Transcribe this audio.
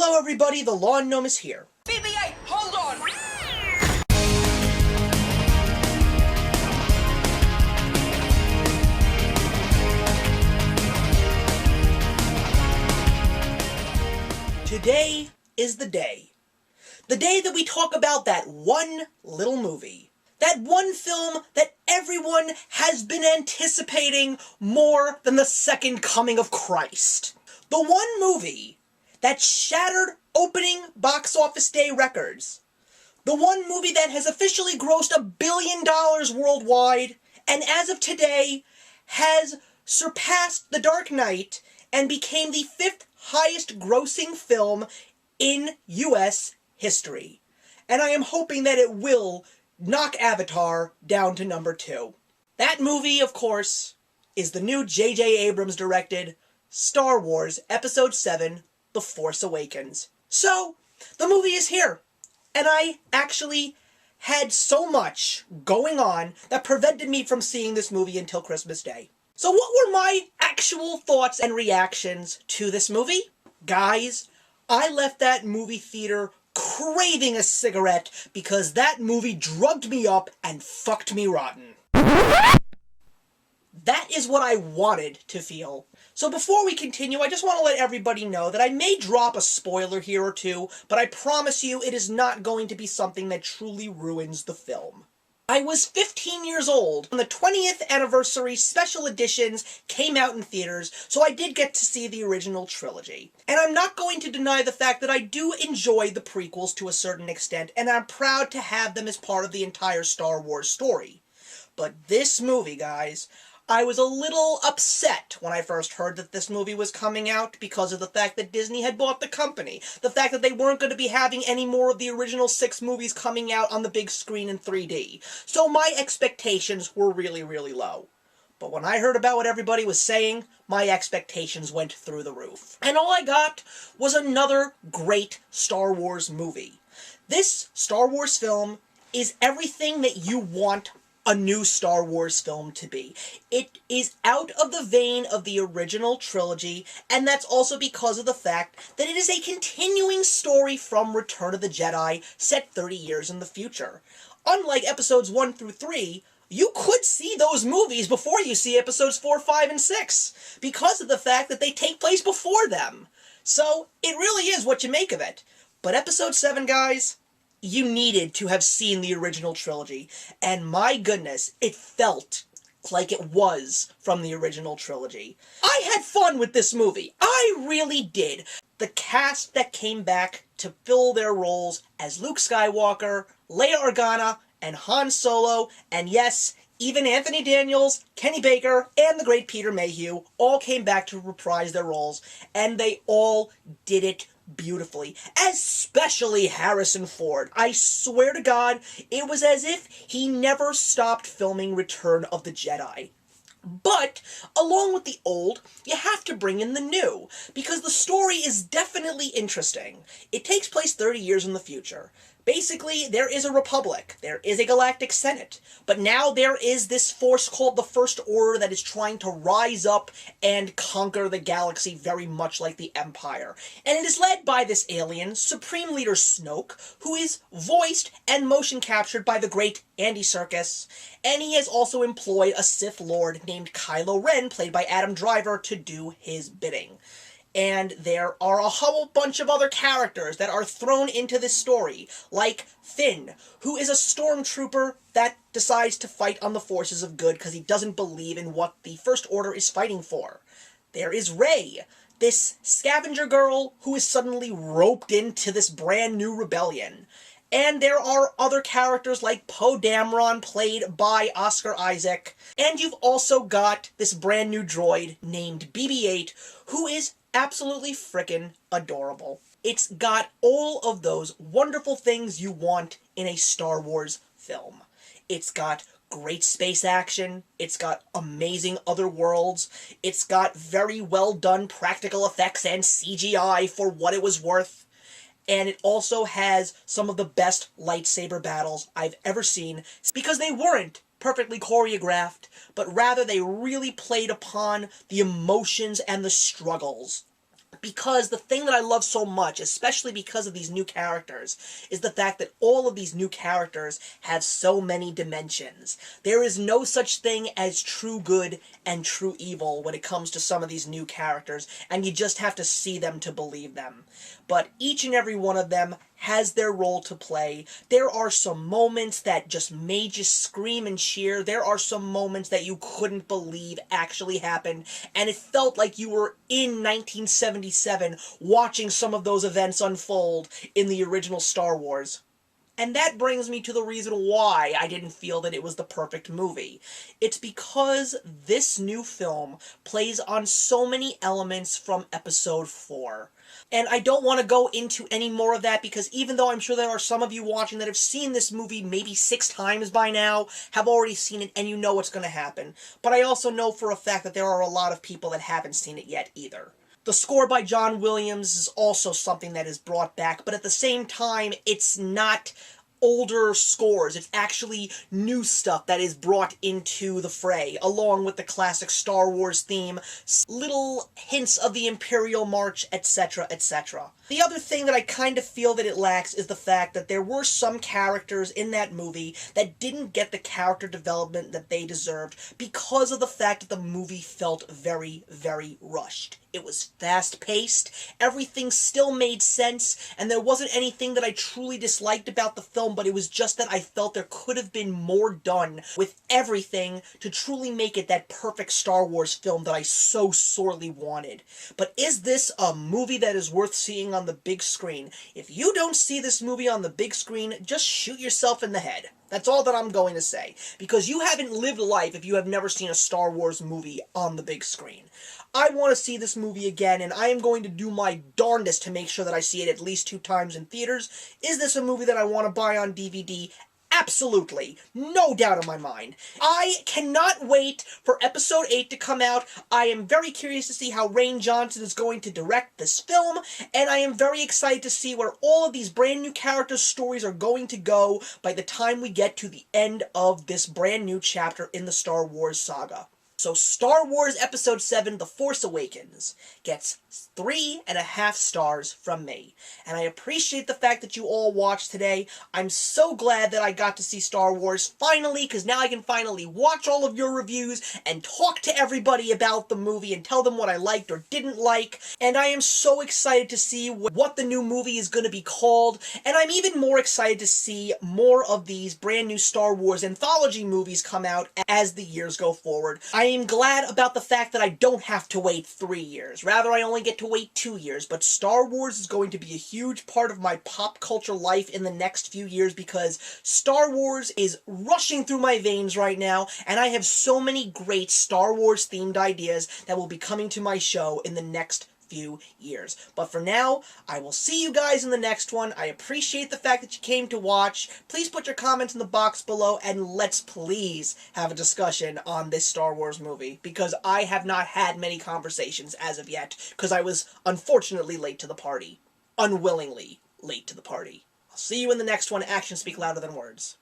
Hello everybody, the Lawn Gnome is here. BB-8, hold on! Today is the day. The day that we talk about that one little movie. That one film that everyone has been anticipating more than the second coming of Christ. The one movie that shattered opening box office day records. The one movie that has officially grossed $1 billion worldwide, and as of today, has surpassed The Dark Knight and became the 5th highest grossing film in US history. And I am hoping that it will knock Avatar down to number 2. That movie, of course, is the new J.J. Abrams directed Star Wars Episode VII, The Force Awakens. So, the movie is here. And I actually had so much going on that prevented me from seeing this movie until Christmas Day. So what were my actual thoughts and reactions to this movie? Guys, I left that movie theater craving a cigarette because that movie drugged me up and fucked me rotten. That is what I wanted to feel. So before we continue, I just want to let everybody know that I may drop a spoiler here or two, but I promise you it is not going to be something that truly ruins the film. I was 15 years old when the 20th anniversary special editions came out in theaters, so I did get to see the original trilogy. And I'm not going to deny the fact that I do enjoy the prequels to a certain extent, and I'm proud to have them as part of the entire Star Wars story. But this movie, guys, I was a little upset when I first heard that this movie was coming out because of the fact that Disney had bought the company. The fact that they weren't going to be having any more of the original 6 movies coming out on the big screen in 3D. So my expectations were really, really low. But when I heard about what everybody was saying, my expectations went through the roof. And all I got was another great Star Wars movie. This Star Wars film is everything that you want a new Star Wars film to be. It is out of the vein of the original trilogy, and that's also because of the fact that it is a continuing story from Return of the Jedi set 30 years in the future. Unlike episodes 1 through 3, you could see those movies before you see episodes 4, 5, and 6, because of the fact that they take place before them. So, it really is what you make of it. But episode 7, guys, you needed to have seen the original trilogy, and my goodness, it felt like it was from the original trilogy. I had fun with this movie. I really did. The cast that came back to fill their roles as Luke Skywalker, Leia Organa, and Han Solo, and yes, even Anthony Daniels, Kenny Baker, and the great Peter Mayhew all came back to reprise their roles, and they all did it beautifully, especially Harrison Ford. I swear to God, it was as if he never stopped filming Return of the Jedi. But, along with the old, you have to bring in the new, because the story is definitely interesting. It takes place 30 years in the future. Basically, there is a republic, there is a galactic senate, but now there is this force called the First Order that is trying to rise up and conquer the galaxy very much like the Empire. And it is led by this alien, Supreme Leader Snoke, who is voiced and motion captured by the great Andy Serkis, and he has also employed a Sith Lord named Kylo Ren, played by Adam Driver, to do his bidding. And there are a whole bunch of other characters that are thrown into this story, like Finn, who is a stormtrooper that decides to fight on the forces of good because he doesn't believe in what the First Order is fighting for. There is Rey, this scavenger girl who is suddenly roped into this brand new rebellion. And there are other characters like Poe Dameron, played by Oscar Isaac. And you've also got this brand new droid named BB-8, who is absolutely frickin' adorable. It's got all of those wonderful things you want in a Star Wars film. It's got great space action, it's got amazing other worlds, it's got very well done practical effects and CGI for what it was worth, and it also has some of the best lightsaber battles I've ever seen, because they weren't perfectly choreographed, but rather they really played upon the emotions and the struggles Because the thing that I love so much, especially because of these new characters, is the fact that all of these new characters have so many dimensions. There is no such thing as true good and true evil when it comes to some of these new characters, and you just have to see them to believe them. But each and every one of them has their role to play. There are some moments that just made you scream and cheer. There are some moments that you couldn't believe actually happened, and it felt like you were in 1977 watching some of those events unfold in the original Star Wars. And that brings me to the reason why I didn't feel that it was the perfect movie. It's because this new film plays on so many elements from Episode 4. And I don't want to go into any more of that because even though I'm sure there are some of you watching that have seen this movie maybe 6 times by now, have already seen it, and you know what's going to happen. But I also know for a fact that there are a lot of people that haven't seen it yet either. The score by John Williams is also something that is brought back, but at the same time, it's not older scores. It's actually new stuff that is brought into the fray, along with the classic Star Wars theme, little hints of the Imperial March, etc., etc. The other thing that I kind of feel that it lacks is the fact that there were some characters in that movie that didn't get the character development that they deserved because of the fact that the movie felt very, very rushed. It was fast-paced, everything still made sense, and there wasn't anything that I truly disliked about the film, but it was just that I felt there could have been more done with everything to truly make it that perfect Star Wars film that I so sorely wanted. But is this a movie that is worth seeing on the big screen? If you don't see this movie on the big screen, just shoot yourself in the head. That's all that I'm going to say. Because you haven't lived life if you have never seen a Star Wars movie on the big screen. I want to see this movie again, and I am going to do my darndest to make sure that I see it at least 2 times in theaters. Is this a movie that I want to buy on DVD? Absolutely. No doubt in my mind. I cannot wait for Episode 8 to come out. I am very curious to see how Rian Johnson is going to direct this film, and I am very excited to see where all of these brand new characters' stories are going to go by the time we get to the end of this brand new chapter in the Star Wars saga. So Star Wars Episode 7, The Force Awakens, gets 3.5 stars from me. And I appreciate the fact that you all watched today. I'm so glad that I got to see Star Wars finally, because now I can finally watch all of your reviews and talk to everybody about the movie and tell them what I liked or didn't like. And I am so excited to see what the new movie is going to be called. And I'm even more excited to see more of these brand new Star Wars anthology movies come out as the years go forward. I am glad about the fact that I don't have to wait 3 years. Rather, I only get to wait 2 years. But Star Wars is going to be a huge part of my pop culture life in the next few years because Star Wars is rushing through my veins right now, and I have so many great Star Wars themed ideas that will be coming to my show in the next few years. But for now, I will see you guys in the next one. I appreciate the fact that you came to watch. Please put your comments in the box below, and let's please have a discussion on this Star Wars movie, because I have not had many conversations as of yet, because I was unfortunately late to the party. Unwillingly late to the party. I'll see you in the next one. Actions speak louder than words.